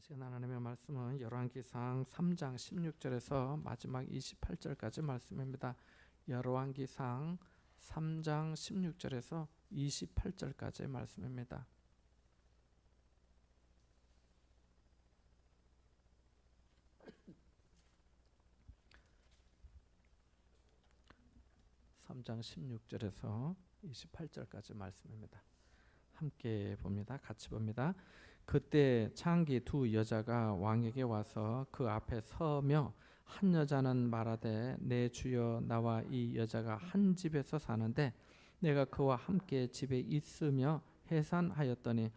시간 하나님의 말씀은 열왕기상 3장 16절에서 마지막 28절까지 말씀입니다. 열왕기상 3장 16절에서 28절까지 말씀입니다. (3장 16절에서 28절까지) 말씀입니다. 함께 봅니다. 같이 봅니다. 그때 창기 두 여자가 왕에게 와서 그 앞에 서며 한 여자는 말하되 내 주여 나와 이 여자가 한 집에서 사는데 내가 그와 함께 집에 있으며 해산하였더니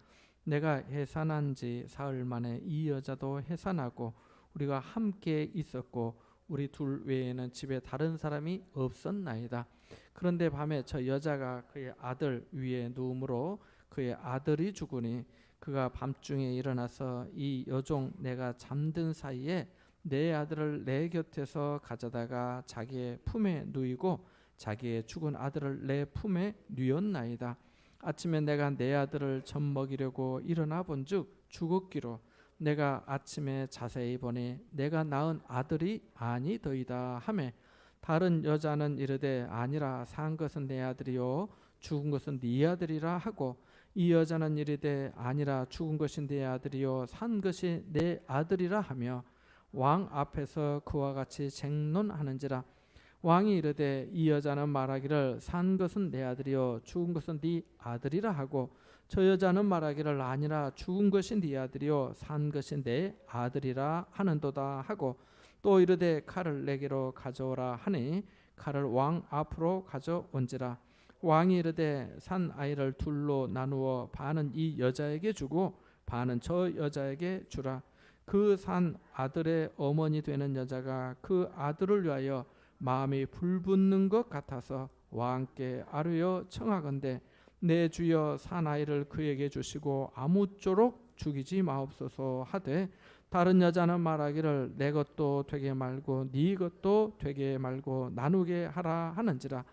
내가 해산한 지 사흘 만에 이 여자도 해산하고 우리가 함께 있었고 우리 둘 외에는 집에 다른 사람이 없었나이다. 그런데 밤에 저 여자가 그의 아들 위에 누우므로 그의 아들이 죽으니 그가 밤중에 일어나서 이 여종 내가 잠든 사이에 내 아들을 내 곁에서 가져다가 자기의 품에 누이고 자기의 죽은 아들을 내 품에 누였나이다. 아침에 내가 내 아들을 젖먹이려고 일어나 본즉 죽었기로 내가 아침에 자세히 보니 내가 낳은 아들이 아니더이다 하매 다른 여자는 이르되 아니라 산 것은 내 아들이요 죽은 것은 네 아들이라 하고 이 여자는 이르되 아니라 죽은 것이 내 아들이요 산 것이 내 아들이라 하며 왕 앞에서 그와 같이 쟁론하는지라. 왕이 이르되 이 여자는 말하기를 산 것은 내 아들이요 죽은 것은 네 아들이라 하고 저 여자는 말하기를 아니라 죽은 것이 네 아들이요 산 것이 내 아들이라 하는도다 하고 또 이르되 칼을 내게로 가져오라 하니 칼을 왕 앞으로 가져온지라. 왕이 이르되 산 아이를 둘로 나누어 반은 이 여자에게 주고 반은 저 여자에게 주라. 그 산 아들의 어머니 되는 여자가 그 아들을 위하여 마음이 불붙는 것 같아서 왕께 아뢰어 청하건대 내 주여 산 아이를 그에게 주시고 아무쪼록 죽이지 마옵소서 하되 다른 여자는 말하기를 내 것도 되게 말고 네 것도 되게 말고 나누게 하라 하는지라.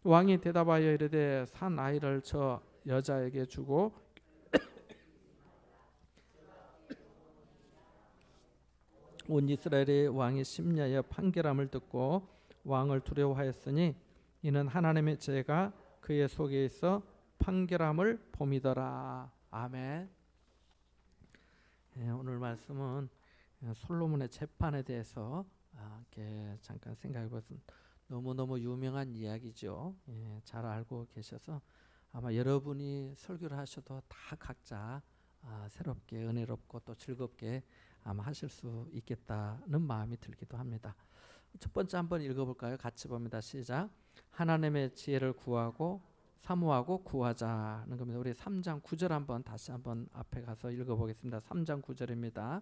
왕이 대답하여 이르되 산 아이를 저 여자에게 주고 온 이스라엘의 왕이 심야에 판결함을 듣고 왕을 두려워하였으니 이는 하나님의 죄가 그의 속에 있어 판결함을 봄이더라. 아멘. 오늘 말씀은 솔로몬의 재판에 대해서 이렇게 잠깐 생각해 보겠습니다. 너무너무 유명한 이야기죠. 잘 알고 계셔서 아마 여러분이 설교를 하셔도 다 각자 새롭게 은혜롭고 또 즐겁게 아마 하실 수 있겠다는 마음이 들기도 합니다. 첫 번째 한번 읽어볼까요? 같이 봅니다. 시작. 하나님의 지혜를 구하고 사모하고 구하자는 겁니다. 우리 3장 9절 한번 다시 한번 앞에 가서 읽어보겠습니다. 3장 9절입니다.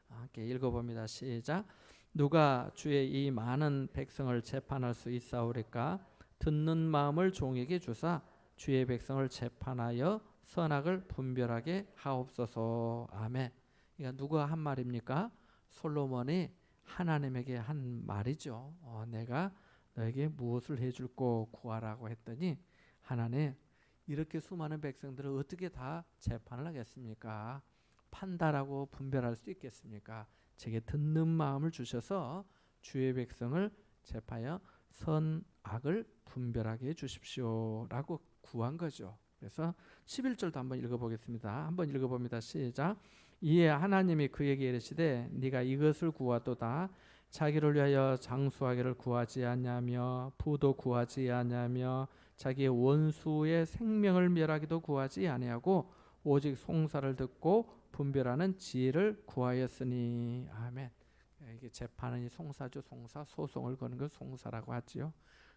함께 읽어봅니다. 시작. 누가 주의 이 많은 백성을 재판할 수 있사오리까? 듣는 마음을 종에게 주사 주의 백성을 재판하여 선악을 분별하게 하옵소서. 아멘. 이거 누가 한 말입니까? 솔로몬이 하나님에게 한 말이죠. 내가 너에게 무엇을 해줄고 구하라고 했더니 하나님 이렇게 수많은 백성들을 어떻게 다 재판을 하겠습니까? 판단하고 분별할 수 있겠습니까? 제게 듣는 마음을 주셔서 주의 백성을 재판하여 선악을 분별하게 해주십시오 라고 구한 거죠. 그래서 11절도 한번 읽어보겠습니다. 한번 읽어봅니다. 시작. 이에 하나님이 그에게 이르시되 네가 이것을 구하도다. 자기를 위하여 장수하기를 구하지 아니하며 부도 구하지 아니하며 자기의 원수의 생명을 멸하기도 구하지 아니하고 오직 송사를 듣고 분별하는 지혜를 구하였으니. 아멘. 이게 재판은 송사죠. 송사, 소송을 거는 걸 송사라고 하지요.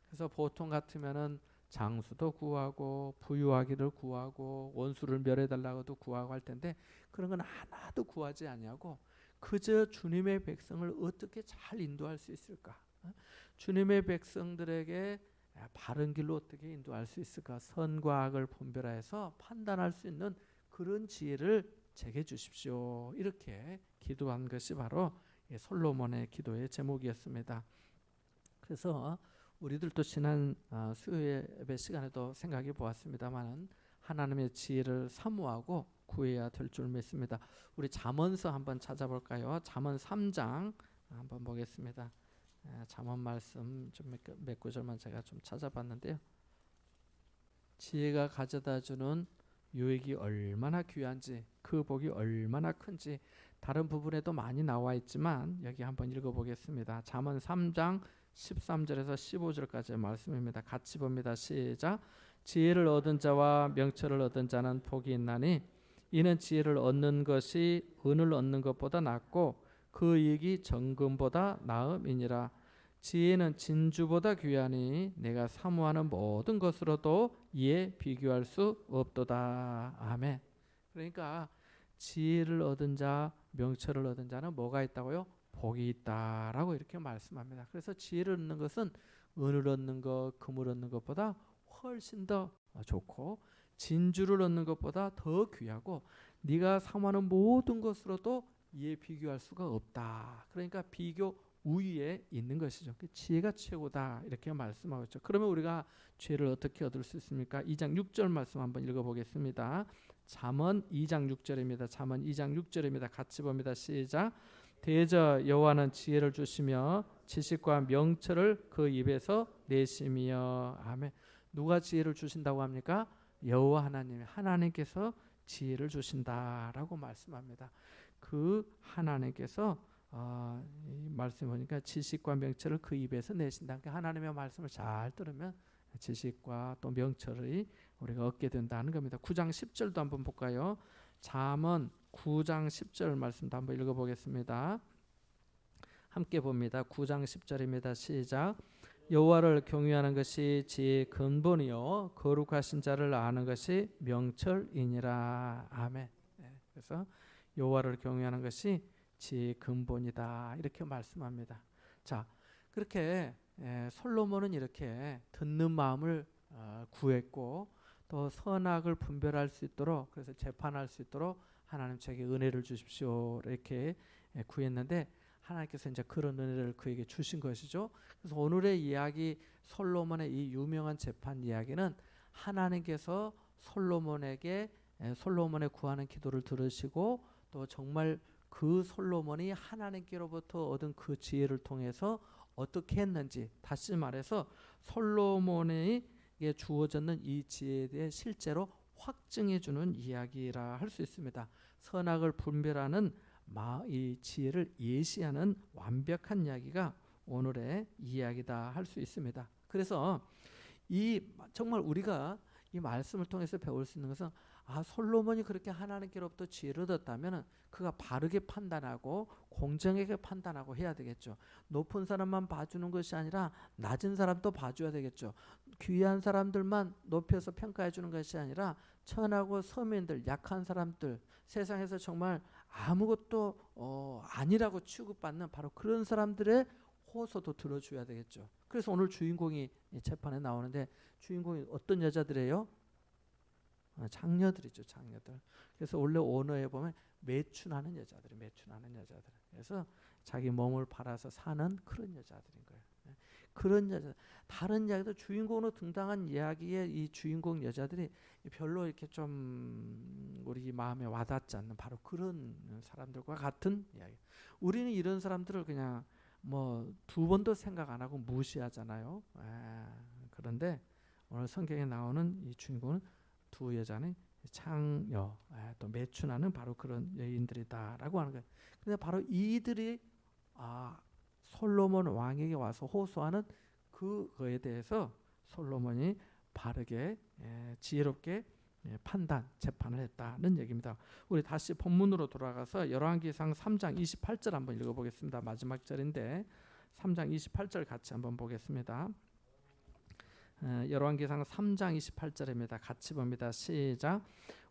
그래서 보통 같으면은 장수도 구하고 부유하기를 구하고 원수를 멸해달라고도 구하고 할 텐데 그런 건 하나도 구하지 아니하고 그저 주님의 백성을 어떻게 잘 인도할 수 있을까? 주님의 백성들에게 바른 길로 어떻게 인도할 수 있을까? 선과 악을 분별해서 판단할 수 있는 그런 지혜를 제게 주십시오. 이렇게 기도한 것이 바로 솔로몬의 기도의 제목이었습니다. 그래서 우리들도 지난 수요 예배 시간에도 생각해 보았습니다만 하나님의 지혜를 사모하고 구해야 될 줄 믿습니다. 우리 잠언서 한번 찾아볼까요? 잠언 3장 한번 보겠습니다. 잠언 말씀 좀 몇 구절만 제가 좀 찾아봤는데요. 지혜가 가져다주는 유익이 얼마나 귀한지, 그 복이 얼마나 큰지 다른 부분에도 많이 나와 있지만 여기 한번 읽어보겠습니다. 잠언 3장 13절에서 15절까지의 말씀입니다. 같이 봅니다. 시작. 지혜를 얻은 자와 명철을 얻은 자는 복이 있나니 이는 지혜를 얻는 것이 은을 얻는 것보다 낫고 그 이익이 정금보다 나음이니라. 지혜는 진주보다 귀하니 내가 사모하는 모든 것으로도 이에 비교할 수 없도다. 아멘. 그러니까 지혜를 얻은 자, 명철을 얻은 자는 뭐가 있다고요? 복이 있다라고 이렇게 말씀합니다. 그래서 지혜를 얻는 것은 은을 얻는 것, 금을 얻는 것보다 훨씬 더 좋고 진주를 얻는 것보다 더 귀하고 네가 사모하는 모든 것으로도 이에 비교할 수가 없다. 그러니까 비교 우위에 있는 것이죠. 지혜가 최고다 이렇게 말씀하고 있죠. 그러면 우리가 지혜를 어떻게 얻을 수 있습니까? 2장 6절 말씀 한번 읽어보겠습니다. 잠언 2장 6절입니다. 잠언 2장 6절입니다. 같이 봅니다. 시작. 대저 여호와는 지혜를 주시며 지식과 명철을 그 입에서 내시며. 아멘. 누가 지혜를 주신다고 합니까? 여호와 하나님께서 지혜를 주신다라고 말씀합니다. 그 하나님께서 이 말씀 보니까 지식과 명철을 그 입에서 내신다. 그러니까 하나님의 말씀을 잘 들으면 지식과 또 명철을 우리가 얻게 된다는 겁니다. 9장 10절도 한번 볼까요? 잠언 9장 10절 말씀도 한번 읽어보겠습니다. 함께 봅니다. 9장 10절입니다. 시작. 여호와를 경외하는 것이 지혜의 근본이요 거룩하신 자를 아는 것이 명철이니라. 아멘. 그래서 여호와를 경외하는 것이 지혜의 근본이다 이렇게 말씀합니다. 자, 그렇게 솔로몬은 이렇게 듣는 마음을 구했고 또 선악을 분별할 수 있도록, 그래서 재판할 수 있도록 하나님 저에게 은혜를 주십시오 이렇게 구했는데 하나님께서 이제 그런 은혜를 그에게 주신 것이죠. 그래서 오늘의 이야기, 솔로몬의 이 유명한 재판 이야기는 하나님께서 솔로몬에게 솔로몬의 구하는 기도를 들으시고 또 정말 그 솔로몬이 하나님께로부터 얻은 그 지혜를 통해서 어떻게 했는지, 다시 말해서 솔로몬에게 주어졌는 이 지혜에 대해 실제로 확증해 주는 이야기라 할 수 있습니다. 선악을 분별하는 이 지혜를 예시하는 완벽한 이야기가 오늘의 이야기다 할 수 있습니다. 그래서 이 정말 우리가 이 말씀을 통해서 배울 수 있는 것은 솔로몬이 그렇게 하나님께로부터 지혜를 얻었다면 그가 바르게 판단하고 공정하게 판단하고 해야 되겠죠. 높은 사람만 봐주는 것이 아니라 낮은 사람도 봐줘야 되겠죠. 귀한 사람들만 높여서 평가해 주는 것이 아니라 천하고 서민들, 약한 사람들, 세상에서 정말 아무것도 아니라고 취급받는 바로 그런 사람들의 호소도 들어줘야 되겠죠. 그래서 오늘 주인공이 재판에 나오는데 주인공이 어떤 여자들이에요? 장녀들이죠, 장녀들. 그래서 원래 언어에 보면 매춘하는 여자들. 그래서 자기 몸을 팔아서 사는 그런 여자들인 거예요. 그런 여자, 다른 이야기도 주인공으로 등장한 이야기의 이 주인공 여자들이 별로 이렇게 좀 우리 마음에 와닿지 않는 바로 그런 사람들과 같은 이야기. 우리는 이런 사람들을 그냥 뭐 두 번도 생각 안 하고 무시하잖아요. 그런데 오늘 성경에 나오는 이 주인공은 두 여자는 창녀, 또 매춘하는 바로 그런 여인들이다라고 하는 거예요. 근데 바로 이들이 솔로몬 왕에게 와서 호소하는 그거에 대해서 솔로몬이 바르게 지혜롭게 판단, 재판을 했다는 얘기입니다. 우리 다시 본문으로 돌아가서 열왕기상 3장 28절 한번 읽어보겠습니다. 마지막 절인데 3장 28절 같이 한번 보겠습니다. 열왕기상 3장 28절입니다. 같이 봅니다. 시작.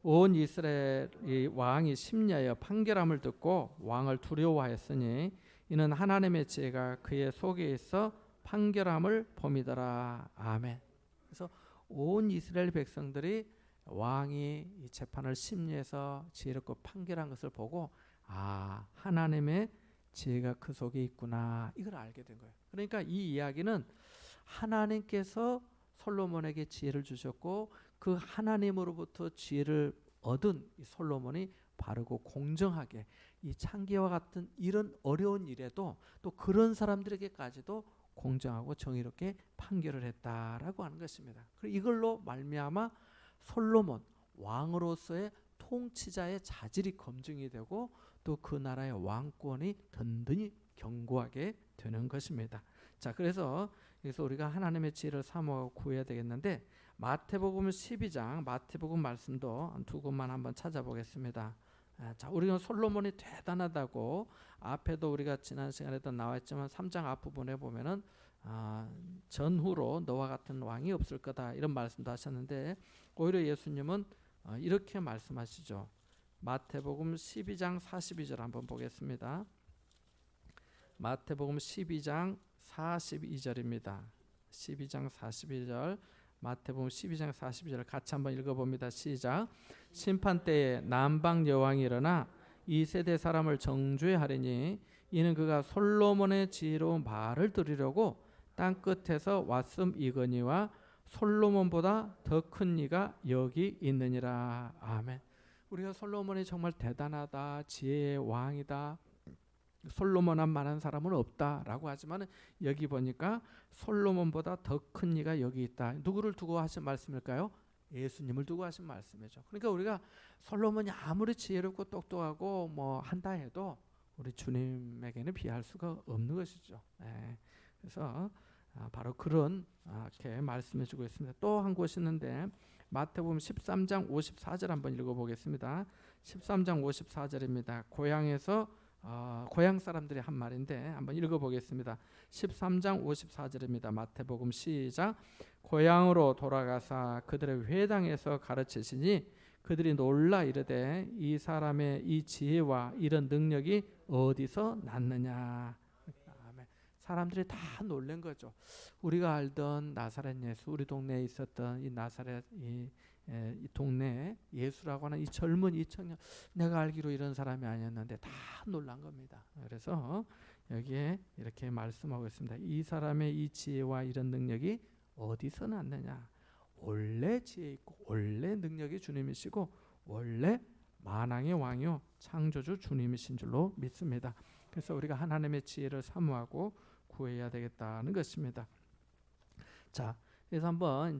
온 이스라엘이 왕이 심야에 판결함을 듣고 왕을 두려워하였으니 이는 하나님의 지혜가 그의 속에 있어 판결함을 봄이더라. 아멘. 그래서 온 이스라엘 백성들이 왕이 이 재판을 심리해서 지혜롭고 판결한 것을 보고 하나님의 지혜가 그 속에 있구나 이걸 알게 된 거예요. 그러니까 이 이야기는 하나님께서 솔로몬에게 지혜를 주셨고 그 하나님으로부터 지혜를 얻은 이 솔로몬이 바르고 공정하게 이 창기와 같은 이런 어려운 일에도 또 그런 사람들에게까지도 공정하고 정의롭게 판결을 했다라고 하는 것입니다. 그리고 이걸로 말미암아 솔로몬 왕으로서의 통치자의 자질이 검증이 되고 또 그 나라의 왕권이 든든히 견고하게 되는 것입니다. 자, 그래서 여기서 우리가 하나님의 지혜를 사모하고 구해야 되겠는데 마태복음 12장 마태복음 말씀도 두 곳만 한번 찾아보겠습니다. 자, 우리가 솔로몬이 대단하다고 앞에도 우리가 지난 시간에도 나왔지만 3장 앞부분에 보면은 전후로 너와 같은 왕이 없을 거다 이런 말씀도 하셨는데 오히려 예수님은 이렇게 말씀하시죠. 마태복음 12장 42절 한번 보겠습니다. 마태복음 12장 42절입니다. 12장 42절 마태복음 12장 42절 같이 한번 읽어봅니다. 시작. 심판 때에 남방 여왕이 일어나 이 세대 사람을 정죄하리니 이는 그가 솔로몬의 지혜로운 말을 들으려고 땅 끝에서 왔음이거니와 솔로몬보다 더 큰 이가 여기 있느니라. 아멘. 우리가 솔로몬이 정말 대단하다, 지혜의 왕이다, 솔로몬한 만한 사람은 없다라고 하지만 여기 보니까 솔로몬보다 더 큰 이가 여기 있다. 누구를 두고 하신 말씀일까요? 예수님을 두고 하신 말씀이죠. 그러니까 우리가 솔로몬이 아무리 지혜롭고 똑똑하고 뭐 한다 해도 우리 주님에게는 비할 수가 없는 것이죠. 그래서 바로 그런 이렇게 말씀해 주고 있습니다. 또 한 곳이 있는데 마태복음 13장 54절 한번 읽어보겠습니다. 13장 54절입니다. 고향 사람들이 한 말인데 한번 읽어보겠습니다. 13장 54절입니다. 마태복음 시작. 고향으로 돌아가사 그들의 회당에서 가르치시니 그들이 놀라 이르되 이 사람의 이 지혜와 이런 능력이 어디서 났느냐. 사람들이 다 놀란 거죠. 우리가 알던 나사렛 예수, 우리 동네에 있었던 이 나사렛 이 동네에 예수라고 하는 이 젊은 이 청년, 내가 알기로 이런 사람이 아니었는데 다 놀란 겁니다. 그래서 여기에 이렇게 말씀하고 있습니다. 이 사람의 이 지혜와 이런 능력이 어디서 났느냐. 원래 지혜 있고 원래 능력이 주님이시고 원래 만왕의 왕이요 창조주 주님이신 줄로 믿습니다. 그래서 우리가 하나님의 지혜를 사모하고 구해야 되겠다는 것입니다. 자, 그래서 한번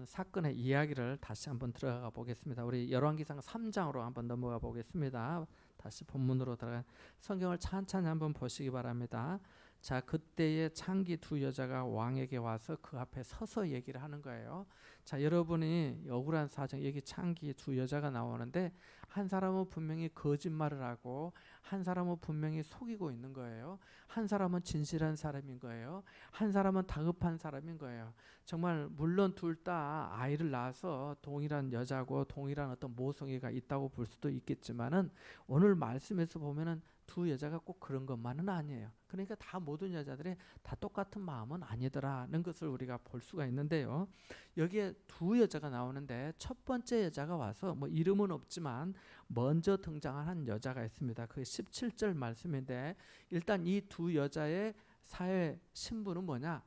사건의 이야기를 다시 한번 들어가 보겠습니다. 우리 열왕기상 3장으로 한번 넘어가 보겠습니다. 다시 본문으로 들어가 성경을 찬찬히 한번 보시기 바랍니다. 자, 그때에 창기 두 여자가 왕에게 와서 그 앞에 서서 얘기를 하는 거예요. 자, 여러분이 억울한 사정, 여기 창기 두 여자가 나오는데 한 사람은 분명히 거짓말을 하고 한 사람은 분명히 속이고 있는 거예요. 한 사람은 진실한 사람인 거예요. 한 사람은 다급한 사람인 거예요. 정말 물론 둘 다 아이를 낳아서 동일한 여자고 동일한 어떤 모성애가 있다고 볼 수도 있겠지만은 오늘 말씀에서 보면은 두 여자가 꼭 그런 것만은 아니에요. 그러니까 다 모든 여자들이 다 똑같은 마음은 아니더라는 것을 우리가 볼 수가 있는데요. 여기에 두 여자가 나오는데 첫 번째 여자가 와서 뭐 이름은 없지만 먼저 등장한 한 여자가 있습니다. 그게 17절 말씀인데 일단 이 두 여자의 사회 신분은 뭐냐?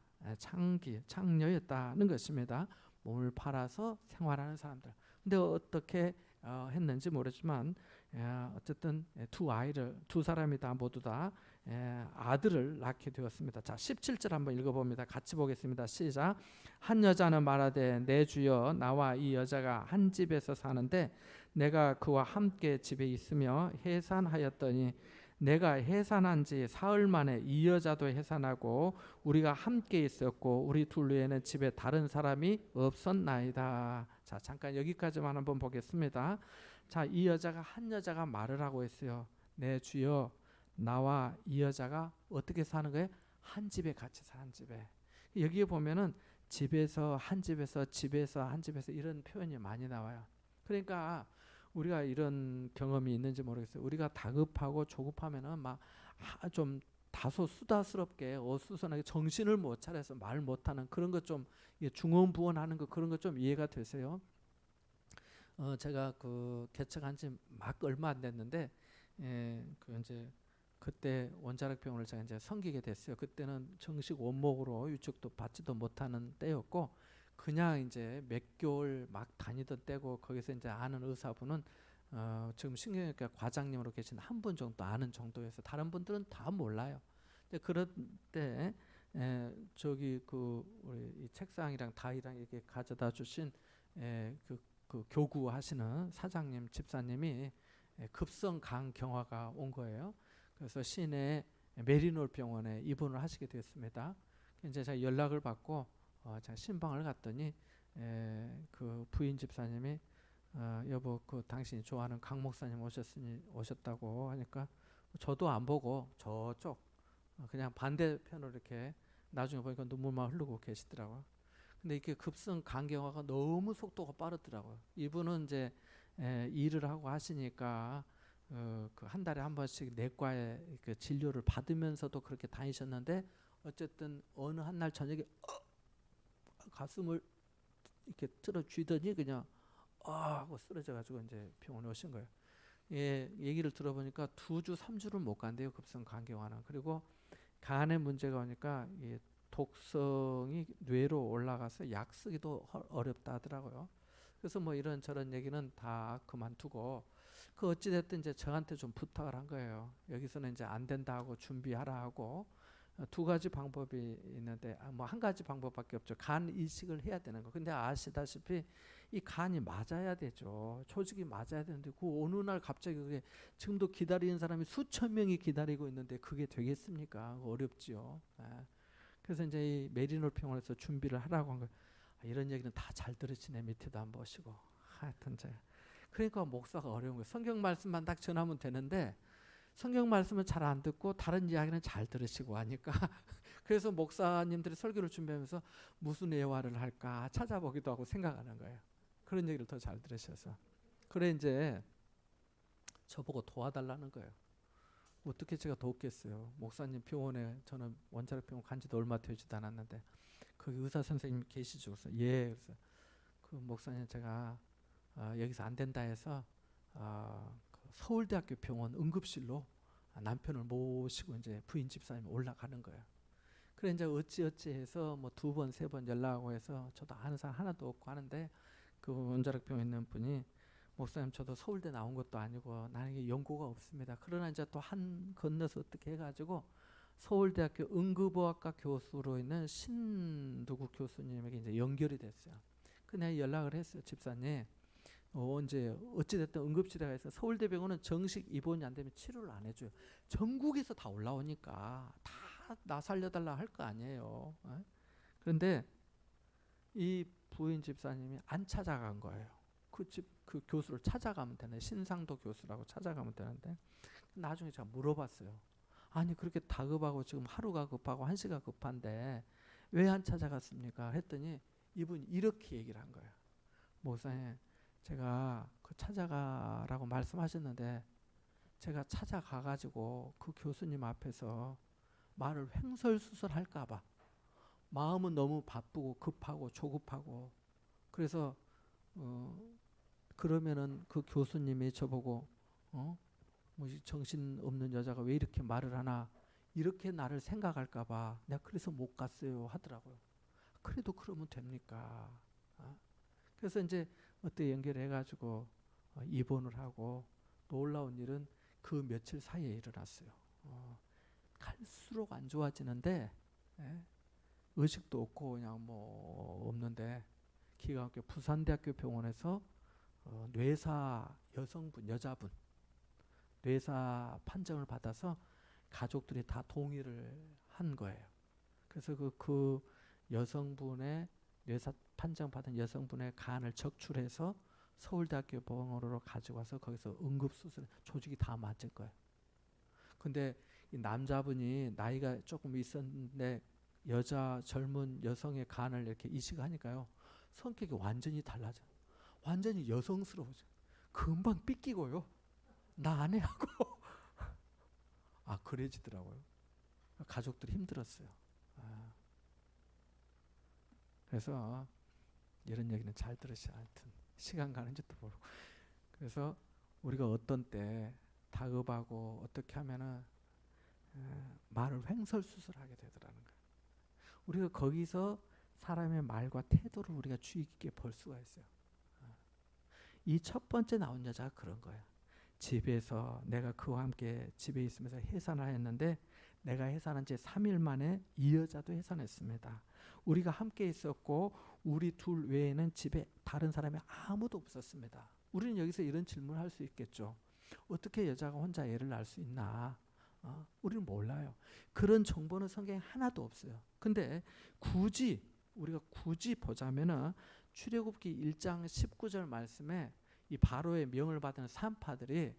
창녀였다는 것입니다. 몸을 팔아서 생활하는 사람들. 근데 어떻게 했는지 모르지만 어쨌든 두 사람이 다 모두 다 아들을 낳게 되었습니다. 자, 17절 한번 읽어봅니다. 같이 보겠습니다. 시작. 한 여자는 말하되 내 주여 나와 이 여자가 한 집에서 사는데 내가 그와 함께 집에 있으며 해산하였더니 내가 해산한 지 사흘 만에 이 여자도 해산하고 우리가 함께 있었고 우리 둘 외에는 집에 다른 사람이 없었나이다. 자, 잠깐 여기까지만 한번 보겠습니다. 자, 이 여자가 한 여자가 말을 하고 있어요. 내 주여 나와 이 여자가 어떻게 사는 거예요? 한 집에 같이 사는 집에. 여기에 보면은 집에서 한 집에서 집에서 한 집에서 이런 표현이 많이 나와요. 그러니까 우리가 이런 경험이 있는지 모르겠어요. 우리가 다급하고 조급하면은 막 좀 다소 수다스럽게 어수선하게 정신을 못 차려서 말 못하는 그런 것 좀 중언부언하는 거 그런 거 좀 이해가 되세요? 제가 그 개척한 지 막 얼마 안 됐는데 그 이제 그때 원자력 병원을 제가 이제 섬기게 됐어요. 그때는 정식 원목으로 유축도 받지도 못하는 때였고 그냥 이제 몇 개월 막 다니던 때고 거기서 이제 아는 의사분은 지금 신경외과 과장님으로 계신 한 분 정도 아는 정도여서 다른 분들은 다 몰라요. 근데 그럴 때 저기 우리 이 책상이랑 다이랑 이렇게 가져다 주신 그 교구하시는 사장님 집사님이 급성 간 경화가 온 거예요. 그래서 시내 메리놀 병원에 입원을 하시게 됐습니다. 이제 제가 연락을 받고 제가 신방을 갔더니 그 부인 집사님이 여보 그 당신이 좋아하는 강 목사님 오셨다고 하니까 저도 안 보고 저쪽 그냥 반대편으로 이렇게 나중에 보니까 눈물만 흐르고 계시더라고요. 근데 이게 급성 간경화가 너무 속도가 빠르더라고요. 이분은 이제 일을 하고 하시니까 그 한 달에 한 번씩 내과에 그 진료를 받으면서도 그렇게 다니셨는데 어쨌든 어느 한 날 저녁에 가슴을 이렇게 틀어 쥐더니 그냥 하고 쓰러져가지고 이제 병원에 오신 거예요. 예, 얘기를 들어보니까 2주, 3주를 못 간대요. 급성 간경화는. 그리고 간에 문제가 오니까 이 독성이 뇌로 올라가서 약 쓰기도 어렵다 하더라고요. 그래서 뭐 이런 저런 얘기는 다 그만두고 그 어찌 됐든 이제 저한테 좀 부탁을 한 거예요. 여기서는 이제 안 된다 하고 준비하라 하고 두 가지 방법이 있는데 뭐 한 가지 방법밖에 없죠. 간 이식을 해야 되는 거. 근데 아시다시피 이 간이 맞아야 되죠. 조직이 맞아야 되는데 그 어느 날 갑자기 그게 지금도 기다리는 사람이 수천 명이 기다리고 있는데 그게 되겠습니까? 어렵지요. 그래서 이제 이 메리놀 병원에서 준비를 하라고 한 거예요. 이런 얘기는 다 잘 들으시네. 밑에도 안 보시고. 하여튼 제가 그러니까 목사가 어려운 거예요. 성경 말씀만 딱 전하면 되는데 성경 말씀은 잘 안 듣고 다른 이야기는 잘 들으시고 하니까 그래서 목사님들이 설교를 준비하면서 무슨 예화를 할까 찾아보기도 하고 생각하는 거예요. 그런 얘기를 더 잘 들으셔서 그래 이제 저보고 도와달라는 거예요. 어떻게 제가 돕겠어요. 목사님 병원에 저는 원자력 병원 간 지도 얼마 되지도 않았는데 거기 의사 선생님 계시죠. 그래서 예. 그래서 그 목사님 제가 여기서 안 된다 해서 그 서울대학교 병원 응급실로 남편을 모시고 이제 부인 집사님이 올라가는 거예요. 그래 이제 어찌 해서 뭐 2번 3번 연락하고 해서 저도 아는 사람 하나도 없고 하는데 그 원자력 병원에 있는 분이 목사님 저도 서울대 나온 것도 아니고 나에게 연고가 없습니다. 그러나 이제 또 한 건너서 어떻게 해가지고 서울대학교 응급의학과 교수로 있는 신두구 교수님에게 이제 연결이 됐어요. 근데 연락을 했어요. 집사님 언제 어찌됐든 응급실에 가서 서울대병원은 정식 입원이 안 되면 치료를 안 해줘요. 전국에서 다 올라오니까 다 나 살려달라 할 거 아니에요. 그런데 이 부인 집사님이 안 찾아간 거예요. 그 교수를 찾아가면 되네. 신상도 교수라고 찾아가면 되는데 나중에 제가 물어봤어요. 아니 그렇게 다급하고 지금 하루가 급하고 1시가 급한데 왜 안 찾아갔습니까? 했더니 이분이 이렇게 얘기를 한 거예요. 목사님 제가 그 찾아가라고 말씀하셨는데 제가 찾아가가지고 그 교수님 앞에서 말을 횡설수설할까봐 마음은 너무 바쁘고 급하고 조급하고 그래서 그러면은 그 교수님이 저보고 뭐 정신 없는 여자가 왜 이렇게 말을 하나 이렇게 나를 생각할까봐 내가 그래서 못 갔어요 하더라고요. 그래도 그러면 됩니까? 그래서 이제 어떻게 연결해가지고 입원을 하고 놀라운 일은 그 며칠 사이에 일어났어요. 갈수록 안 좋아지는데 의식도 없고 그냥 뭐 없는데 기가 막히게 부산대학교 병원에서 뇌사 여자분 뇌사 판정을 받아서 가족들이 다 동의를 한 거예요. 그래서 그 여성분의 뇌사 판정 받은 여성분의 간을 적출해서 서울대학교 병원으로 가지고 와서 거기서 응급수술 조직이 다 맞을 거예요. 근데 이 남자분이 나이가 조금 있었는데 여자 젊은 여성의 간을 이렇게 이식하니까요 성격이 완전히 달라져. 완전히 여성스러워져. 금방 삐끼고요. 나 안 해 하고 그래지더라고요. 가족들이 힘들었어요. 그래서 이런 얘기는 잘 들으셔야 하여튼 시간 가는 줄도 모르고 그래서 우리가 어떤 때 다급하고 어떻게 하면은 말을 횡설수설하게 되더라는 거예요. 우리가 거기서 사람의 말과 태도를 우리가 주의 깊게 볼 수가 있어요. 이 첫 번째 나온 여자가 그런 거야. 집에서 내가 그와 함께 집에 있으면서 해산을 했는데 내가 해산한 지 3일 만에 이 여자도 해산했습니다. 우리가 함께 있었고 우리 둘 외에는 집에 다른 사람이 아무도 없었습니다. 우리는 여기서 이런 질문을 할 수 있겠죠. 어떻게 여자가 혼자 애를 낳을 수 있나? 우리는 몰라요. 그런 정보는 성경에 하나도 없어요. 근데 우리가 굳이 보자면은 출애굽기 1장 19절 말씀에 이 바로의 명을 받은 산파들이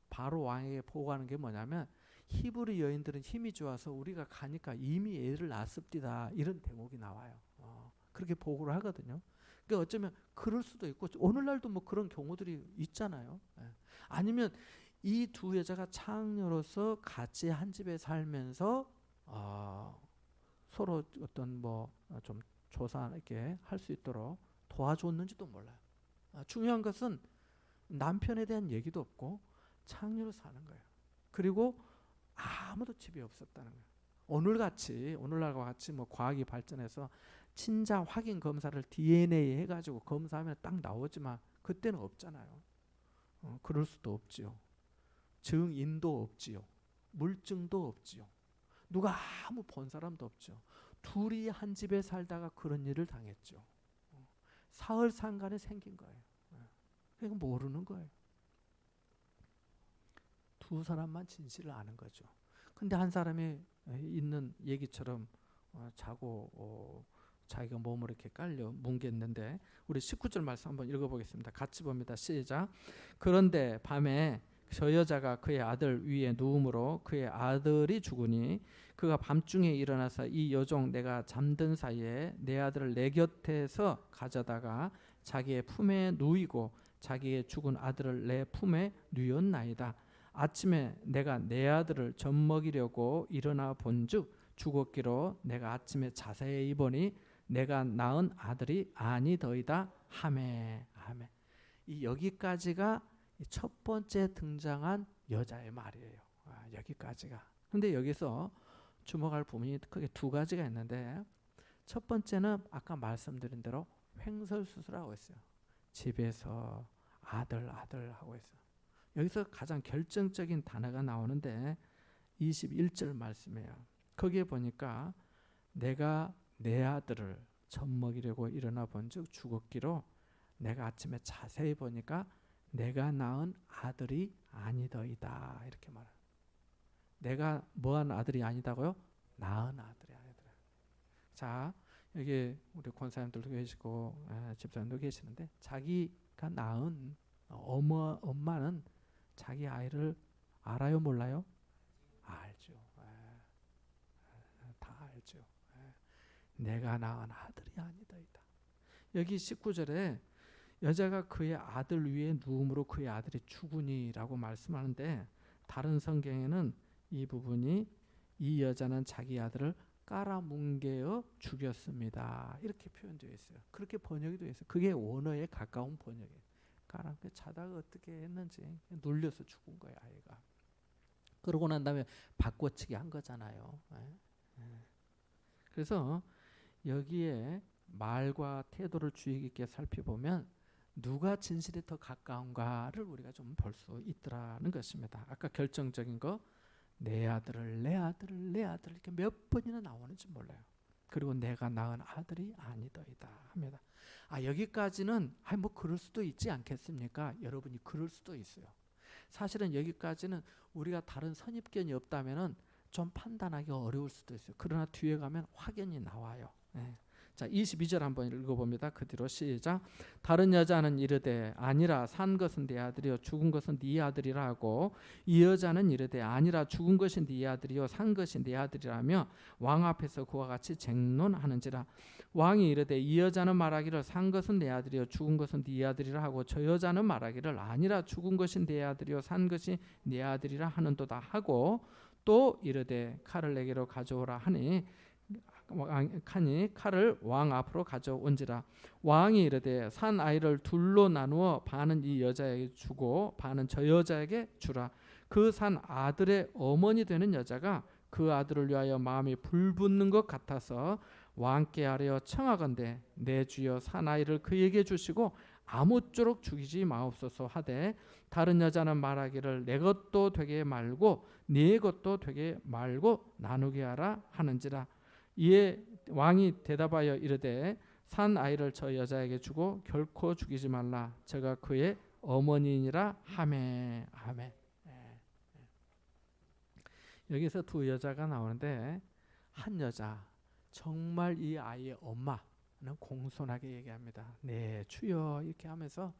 바로 왕에게 보고하는 게 뭐냐면 히브리 여인들은 힘이 좋아서 우리가 가니까 이미 애를 낳았습니다. 이런 대목이 나와요. 그렇게 보고를 하거든요. 그러니까 어쩌면 그럴 수도 있고 오늘날도 뭐 그런 경우들이 있잖아요. 아니면 이 두 여자가 창녀로서 같이 한 집에 살면서 서로 어떤 뭐 좀 조사 이렇게 할 수 있도록 도와줬는지도 몰라요. 중요한 것은 남편에 대한 얘기도 없고 창녀로 사는 거예요. 그리고 아무도 집에 없었다는 거예요. 오늘날과 같이 뭐 과학이 발전해서 친자 확인 검사를 DNA 해가지고 검사하면 딱 나오지만 그때는 없잖아요. 그럴 수도 없지요. 증인도 없지요. 물증도 없지요. 누가 아무 본 사람도 없죠. 둘이 한 집에 살다가 그런 일을 당했죠. 사흘 상간에 생긴 거예요. 그러니까 모르는 거예요. 두 사람만 진실을 아는 거죠. 근데 한 사람이 있는 얘기처럼 자고 자기가 몸을 이렇게 깔려 뭉갰는데 우리 19절 말씀 한번 읽어보겠습니다. 같이 봅니다. 시작. 그런데 밤에 저 여자가 그의 아들 위에 누움으로 그의 아들이 죽으니 그가 밤중에 일어나서 이 여종 내가 잠든 사이에 내 아들을 내 곁에서 가져다가 자기의 품에 누이고 자기의 죽은 아들을 내 품에 누였나이다. 아침에 내가 내 아들을 젖먹이려고 일어나 본즉 죽었기로 내가 아침에 자세히 보니 내가 낳은 아들이 아니더이다 하매. 이 여기까지가 첫 번째 등장한 여자의 말이에요. 여기까지가. 근데 여기서 주목할 부분이 크게 두 가지가 있는데 첫 번째는 아까 말씀드린 대로 횡설수설하고 있어요. 집에서 아들 하고 있어요. 여기서 가장 결정적인 단어가 나오는데 21절 말씀이에요. 거기에 보니까 내가 내 아들을 젖먹이려고 일어나 본즉 죽었기로 내가 아침에 자세히 보니까 내가 낳은 아들이 아니더이다. 이렇게 말해요. 내가 뭐한 아들이 아니다고요? 낳은 아들이 아니더라. 자, 여기 우리 권사님들도 계시고 집사님도 계시는데 자기가 낳은 엄마는 자기 아이를 알아요, 몰라요? 알죠. 다 알죠. 내가 낳은 아들이 아니더이다. 여기 19절에 여자가 그의 아들 위에 누움으로 그의 아들이 죽으니라고 말씀하는데 다른 성경에는 이 부분이 이 여자는 자기 아들을 깔아뭉개어 죽였습니다. 이렇게 표현되어 있어요. 그렇게 번역이 되어 있어요. 그게 원어에 가까운 번역이에요. 자다가 어떻게 했는지 놀려서 죽은 거예요, 아이가. 그러고 난 다음에 바꿔치기 한 거잖아요. 그래서 여기에 말과 태도를 주의 깊게 살펴보면 누가 진실에 더 가까운가를 우리가 좀 볼 수 있더라는 것입니다. 아까 결정적인 거 내 아들을 이렇게 몇 번이나 나오는지 몰라요. 그리고 내가 낳은 아들이 아니더이다 합니다. 여기까지는 뭐 그럴 수도 있지 않겠습니까? 여러분이 그럴 수도 있어요. 사실은 여기까지는 우리가 다른 선입견이 없다면은 좀 판단하기 어려울 수도 있어요. 그러나 뒤에 가면 확연히 나와요. 자, 22절 한번 읽어봅니다. 그 뒤로 시작. 다른 여자는 이르되 아니라 산 것은 네 아들이요 죽은 것은 네 아들이라 하고 이 여자는 이르되 아니라 죽은 것이 네 아들이요 산 것이 네 아들이라며 왕 앞에서 그와 같이 쟁론하는지라. 왕이 이르되 이 여자는 말하기를 산 것은 내 아들이요 죽은 것은 네 아들이라 하고 저 여자는 말하기를 아니라 죽은 것이 내 아들이요 산 것이 네 아들이라 하는도다 하고 또 이르되 칼을 내게로 가져오라 하니 칼을 왕 앞으로 가져온지라. 왕이 이르되 산 아이를 둘로 나누어 반은 이 여자에게 주고 반은 저 여자에게 주라. 그 산 아들의 어머니 되는 여자가 그 아들을 위하여 마음이 불붙는 것 같아서 왕께 아뢰어 청하건대 내 주여 사나이를 그에게 주시고 아무쪼록 죽이지 마옵소서 하되 다른 여자는 말하기를 내 것도 되게 말고 네 것도 되게 말고 나누게 하라 하는지라. 이에 왕이 대답하여 이르되 산 아이를 저 여자에게 주고 결코 죽이지 말라. 저가 그의 어머니니라 하매. 아멘. 여기서 두 여자가 나오는데 한 여자 정말 이 아이의 엄마는 공손하게 얘기합니다. 네 주여 이렇게 하면서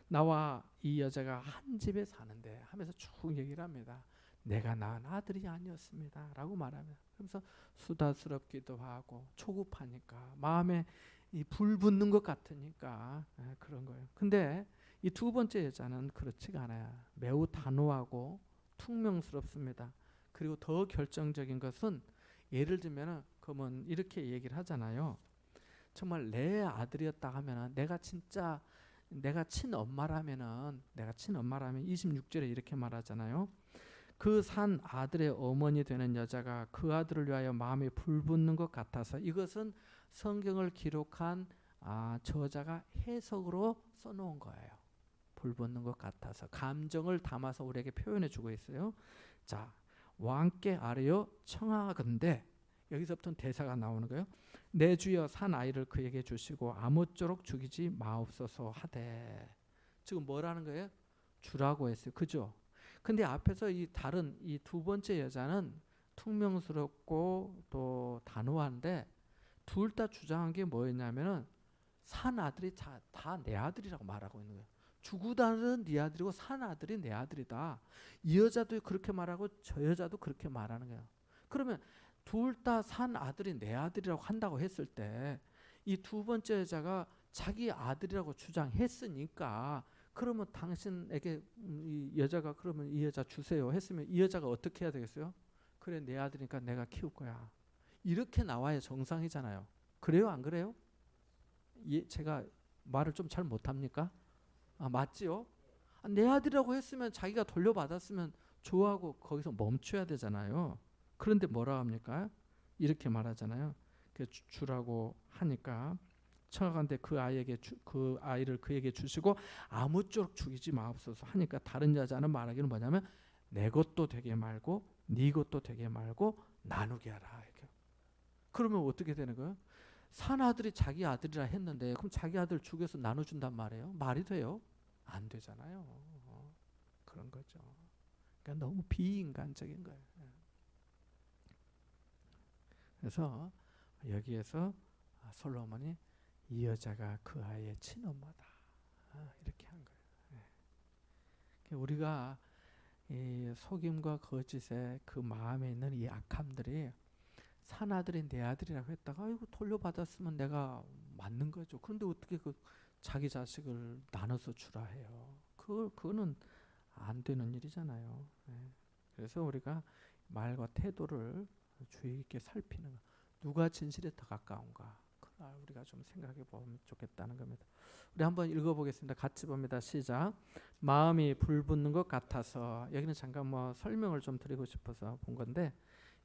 나와 이 여자가 한 집에 사는데 하면서 쭉 얘기를 합니다. 내가 낳은 아들이 아니었습니다 라고 말합니다. 그래서 수다스럽기도 하고 초급하니까 마음에 이 불 붙는 것 같으니까 그런 거예요. 근데 이 두 번째 여자는 그렇지가 않아요. 매우 단호하고 퉁명스럽습니다. 그리고 더 결정적인 것은 예를 들면 그러면 이렇게 얘기를 하잖아요. 정말 내 아들이었다 하면은 내가 친엄마라면 26절에 이렇게 말하잖아요. 그 산 아들의 어머니 되는 여자가 그 아들을 위하여 마음에 불붙는 것 같아서. 이것은 성경을 기록한 저자가 해석으로 써놓은 거예요. 불붙는 것 같아서 감정을 담아서 우리에게 표현해 주고 있어요. 자, 왕께 아뢰어 청하건대, 여기서부터 대사가 나오는 거예요. 내 주여 산 아이를 그에게 주시고 아무쪼록 죽이지 마옵소서 하되. 지금 뭐라는 거예요? 주라고 했어요. 그죠? 근데 앞에서 이 두 번째 여자는 퉁명스럽고 또 단호한데 둘 다 주장한 게 뭐였냐면은 산 아들이 다 내 아들이라고 말하고 있는 거예요. 죽으다는 네 아들이고 산 아들이 내 아들이다. 이 여자도 그렇게 말하고 저 여자도 그렇게 말하는 거예요. 그러면 둘 다 산 아들이 내 아들이라고 한다고 했을 때 이 두 번째 여자가 자기 아들이라고 주장했으니까 그러면 당신에게 이 여자가 그러면 이 여자 주세요 했으면 이 여자가 어떻게 해야 되겠어요? 그래 내 아들이니까 내가 키울 거야. 이렇게 나와야 정상이잖아요. 그래요 안 그래요? 제가 말을 좀 잘 못합니까? 맞지요? 내 아들이라고 했으면 자기가 돌려받았으면 좋아하고 거기서 멈춰야 되잖아요. 그런데 뭐라 합니까? 이렇게 말하잖아요. 주라고 하니까 청하건대 그 아이를 그에게 주시고 아무쪼록 죽이지 마옵소서 하니까 다른 여자는 말하기는 뭐냐면 내 것도 되게 말고 네 것도 되게 말고 나누게 하라. 이렇게. 그러면 어떻게 되는 거예요? 산 아들이 자기 아들이라 했는데 그럼 자기 아들 죽여서 나눠준단 말이에요? 말이 돼요? 안 되잖아요. 그런 거죠. 그러니까 너무 비인간적인 거예요. 그래서 여기에서 솔로몬이 이 여자가 그 아이의 친엄마다 이렇게 한 거예요. 우리가 이 속임과 거짓의 그 마음에 있는 이 악함들이 산 아들이 내 아들이라고 했다가 아이고 돌려받았으면 내가 맞는 거죠. 그런데 어떻게 자기 자식을 나눠서 주라 해요. 그거는 안 되는 일이잖아요. 그래서 우리가 말과 태도를 주의 깊게 살피는 거. 누가 진실에 더 가까운가? 우리가 좀 생각해 보면 좋겠다는 겁니다. 우리 한번 읽어보겠습니다. 같이 봅니다. 시작. 마음이 불붙는 것 같아서. 여기는 잠깐 설명을 좀 드리고 싶어서 본 건데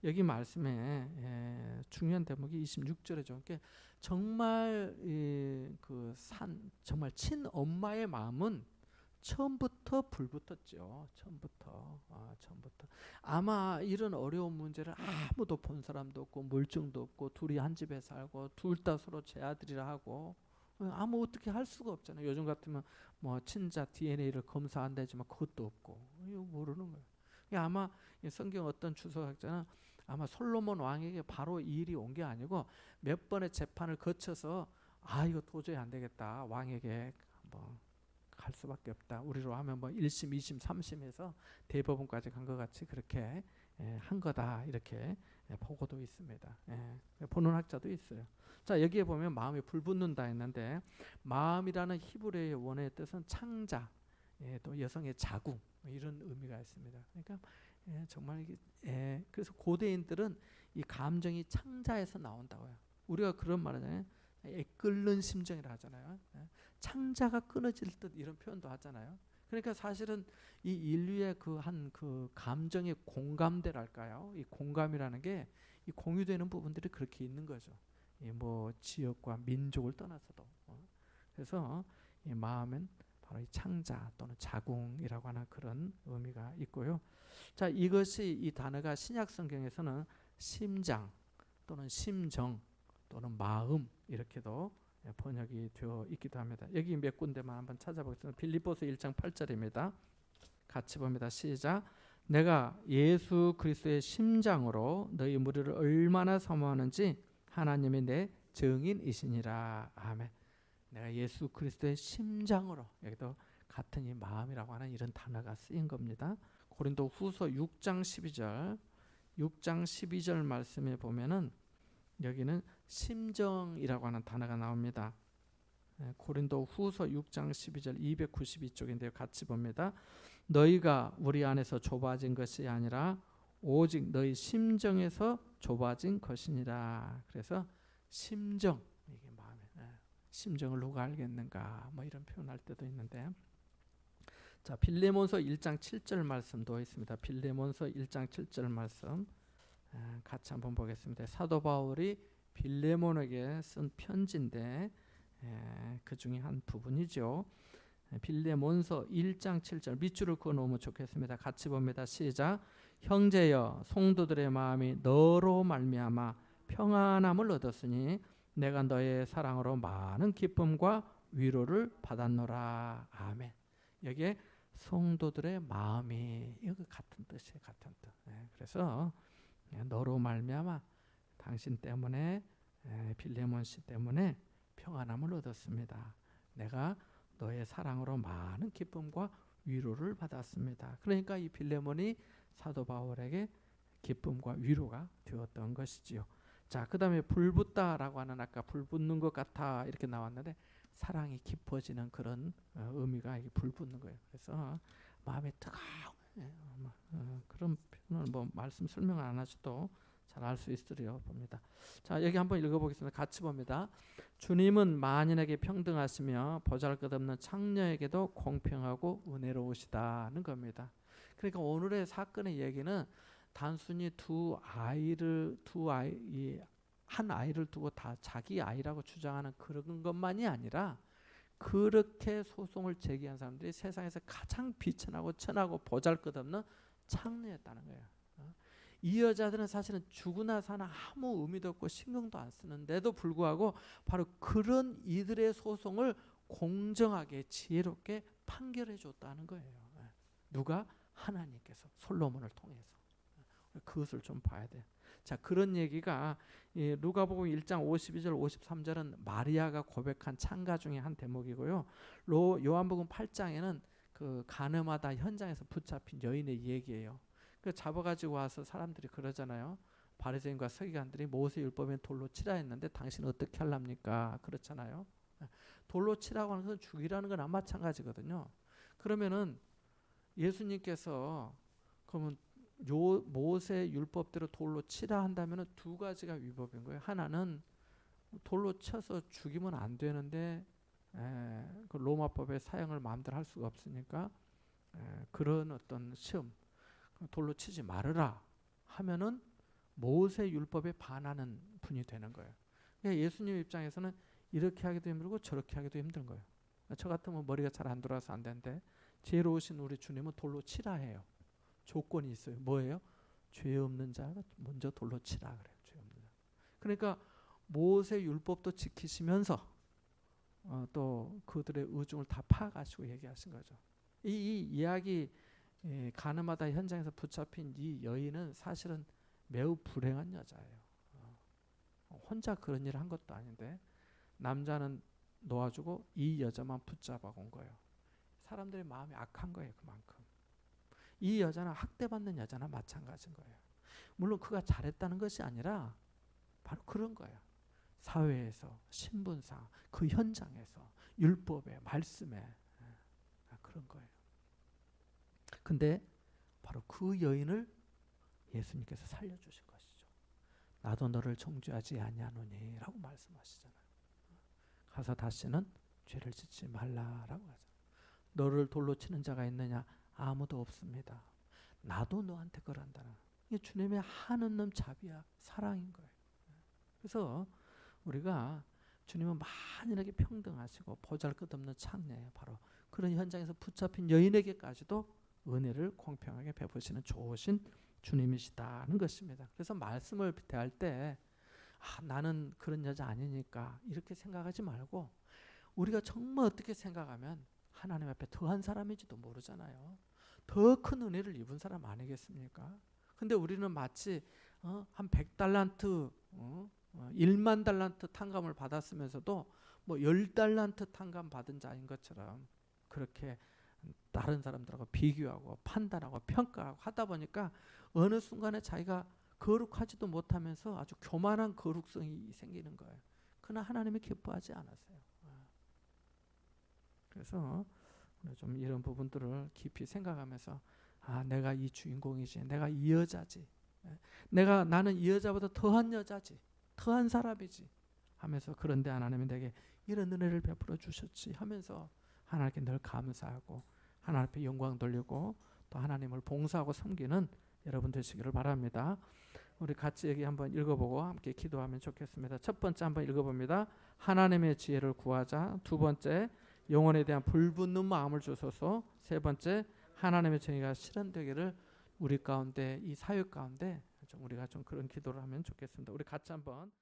여기 말씀에 중요한 대목이 26절이죠. 그러니까 정말 정말 친엄마의 마음은 처음부터 불붙었죠. 처음부터. 아마 이런 어려운 문제를 아무도 본 사람도 없고 물증도 없고 둘이 한 집에 살고 둘 다 서로 제 아들이라 하고 아무 어떻게 할 수가 없잖아요. 요즘 같으면 친자 DNA를 검사한다지만 그것도 없고 이거 모르는 거예요. 아마 성경 어떤 주석학자는 아마 솔로몬 왕에게 바로 이 일이 온 게 아니고 몇 번의 재판을 거쳐서 이거 도저히 안 되겠다. 왕에게 갈 수밖에 없다. 우리로 하면 1심, 2심, 3심에서 대법원까지 간 것 같이 그렇게 한 거다. 이렇게 보고도 있습니다. 보는 학자도 있어요. 자, 여기에 보면 마음이 불붙는다 했는데 마음이라는 히브리어의 원어의 뜻은 창자, 또 여성의 자궁 이런 의미가 있습니다. 그러니까 정말 그래서 고대인들은 이 감정이 창자에서 나온다고요. 우리가 그런 말하잖아요. 끓는 심정이라 하잖아요. 창자가 끊어질 듯 이런 표현도 하잖아요. 그러니까 사실은 이 인류의 그 감정의 공감대랄까요? 이 공감이라는 게 이 공유되는 부분들이 그렇게 있는 거죠. 뭐 지역과 민족을 떠나서도 그래서 이 마음은 바로 이 창자 또는 자궁이라고 하는 그런 의미가 있고요. 자, 이것이 이 단어가 신약 성경에서는 심장 또는 심정 또는 마음 이렇게도 번역이 되어 있기도 합니다. 여기 몇 군데만 한번 찾아보겠습니다. 빌립보서 1장 8절입니다. 같이 봅니다. 시작. 내가 예수 그리스도의 심장으로 너희 무리를 얼마나 사모하는지 하나님이 내 증인이시니라. 아멘. 내가 예수 그리스도의 심장으로, 여기도 같은 이 마음이라고 하는 이런 단어가 쓰인 겁니다. 고린도 후서 6장 12절 말씀에 보면은 여기는 심정이라고 하는 단어가 나옵니다. 고린도 후서 6장 12절 292쪽인데요. 같이 봅니다. 너희가 우리 안에서 좁아진 것이 아니라 오직 너희 심정에서 좁아진 것이니라. 그래서 심정, 이게 마음에 심정을 누가 알겠는가 뭐 이런 표현할 때도 있는데, 자, 빌레몬서 1장 7절 말씀도 있습니다. 빌레몬서 1장 7절 말씀 같이 한번 보겠습니다. 사도 바울이 빌레몬에게 쓴 편지인데 그 중에 한 부분이죠. 빌레몬서 1장 7절 밑줄을 그어 놓으면 좋겠습니다. 같이 봅니다. 시작. 형제여, 성도들의 마음이 너로 말미암아 평안함을 얻었으니 내가 너의 사랑으로 많은 기쁨과 위로를 받았노라. 아멘. 여기에 성도들의 마음이 여기 같은 뜻이에요. 같은 뜻. 그래서 너로 말미암아 당신 때문에 빌레몬 씨 때문에 평안함을 얻었습니다. 내가 너의 사랑으로 많은 기쁨과 위로를 받았습니다. 그러니까 이 빌레몬이 사도 바울에게 기쁨과 위로가 되었던 것이지요. 자, 그 다음에 불붙다라고 하는, 아까 불붙는 것 같아 이렇게 나왔는데 사랑이 깊어지는 그런 의미가 이게 불붙는 거예요. 그래서 마음에 뜨거운 그런 표현을 뭐 말씀 설명 안 하셔도 잘 알 수 있으리라 봅니다. 자, 여기 한번 읽어보겠습니다. 같이 봅니다. 주님은 만인에게 평등하시며 보잘것없는 창녀에게도 공평하고 은혜로우시다는 겁니다. 그러니까 오늘의 사건의 얘기는 단순히 한 아이를 두고 다 자기 아이라고 주장하는 그런 것만이 아니라 그렇게 소송을 제기한 사람들이 세상에서 가장 비천하고 천하고 보잘것없는 창녀였다는 거예요. 이 여자들은 사실은 죽으나 사나 아무 의미도 없고 신경도 안 쓰는데도 불구하고 바로 그런 이들의 소송을 공정하게 지혜롭게 판결해 줬다는 거예요. 누가? 하나님께서 솔로몬을 통해서. 그것을 좀 봐야 돼요. 자, 그런 얘기가 누가복음 1장 52절 53절은 마리아가 고백한 찬가 중에 한 대목이고요. 요한복음 8장에는 그 가늠하다 현장에서 붙잡힌 여인의 얘기예요. 그 잡아가지고 와서 사람들이 그러잖아요. 바리새인과 서기관들이 모세율법에 돌로 치라 했는데 당신은 어떻게 할랍니까? 그렇잖아요. 돌로 치라고 하는 것은 죽이라는 거나 마찬가지거든요. 그러면은 예수님께서 그러면 모세 율법대로 돌로 치라 한다면은 두 가지가 위법인 거예요. 하나는 돌로 쳐서 죽이면 안 되는데 그 로마법의 사형을 마음대로 할 수가 없으니까 그런 어떤 시험, 돌로 치지 말으라 하면은 모세 율법에 반하는 분이 되는 거예요. 그러니까 예수님 입장에서는 이렇게 하기도 힘들고 저렇게 하기도 힘든 거예요. 저 같으면 머리가 잘 안 돌아서 안 되는데 지혜로우신 우리 주님은 돌로 치라 해요. 조건이 있어요. 뭐예요? 죄 없는 자가 먼저 돌로 치라 그래요. 죄 없는 자. 그러니까 모세 율법도 지키시면서 또 그들의 의중을 다 파악하시고 얘기하신 거죠. 이 이야기 가늠하다 현장에서 붙잡힌 이 여인은 사실은 매우 불행한 여자예요. 혼자 그런 일을 한 것도 아닌데 남자는 놓아주고 이 여자만 붙잡아 온 거예요. 사람들의 마음이 악한 거예요. 그만큼. 이 여자는 학대받는 여자나 마찬가지인 거예요. 물론 그가 잘했다는 것이 아니라 바로 그런 거예요. 사회에서, 신분상, 그 현장에서, 율법에, 말씀에 그런 거예요. 근데 바로 그 여인을 예수님께서 살려주신 것이죠. 나도 너를 정죄하지 아니하노니 라고 말씀하시잖아요. 가서 다시는 죄를 짓지 말라라고 하잖아요. 너를 돌로 치는 자가 있느냐? 아무도 없습니다. 나도 너한테 그런다는 이게 주님의 한없는 자비와 사랑인 거예요. 그래서 우리가 주님은 만인에게 평등하시고 보잘것없는 창녀예요. 바로 그런 현장에서 붙잡힌 여인에게까지도 은혜를 공평하게 베푸시는 좋으신 주님이시다는 것입니다. 그래서 말씀을 대할 때 나는 그런 여자 아니니까 이렇게 생각하지 말고 우리가 정말 어떻게 생각하면 하나님 앞에 더한 사람인지도 모르잖아요. 더 큰 은혜를 입은 사람 아니겠습니까? 근데 우리는 마치 한 100달란트 1만 달란트 탕감을 받았으면서도 뭐 10달란트 탕감 받은 자인 것처럼 그렇게 다른 사람들하고 비교하고 판단하고 평가하고 하다 보니까 어느 순간에 자기가 거룩하지도 못하면서 아주 교만한 거룩성이 생기는 거예요. 그러나 하나님이 기뻐하지 않았어요. 그래서 좀 이런 부분들을 깊이 생각하면서 내가 이 주인공이지, 내가 이 여자지, 나는 이 여자보다 더한 여자지, 더한 사람이지 하면서 그런데 하나님이 내게 이런 은혜를 베풀어 주셨지 하면서 하나님께 늘 감사하고 하나님 앞에 영광 돌리고 또 하나님을 봉사하고 섬기는 여러분 되시기를 바랍니다. 우리 같이 여기 한번 읽어보고 함께 기도하면 좋겠습니다. 첫 번째 한번 읽어봅니다. 하나님의 지혜를 구하자. 두 번째, 영혼에 대한 불붙는 마음을 주소서. 세 번째, 하나님의 정의가 실현되기를 우리 가운데 이 사역 가운데 우리가 좀 그런 기도를 하면 좋겠습니다. 우리 같이 한번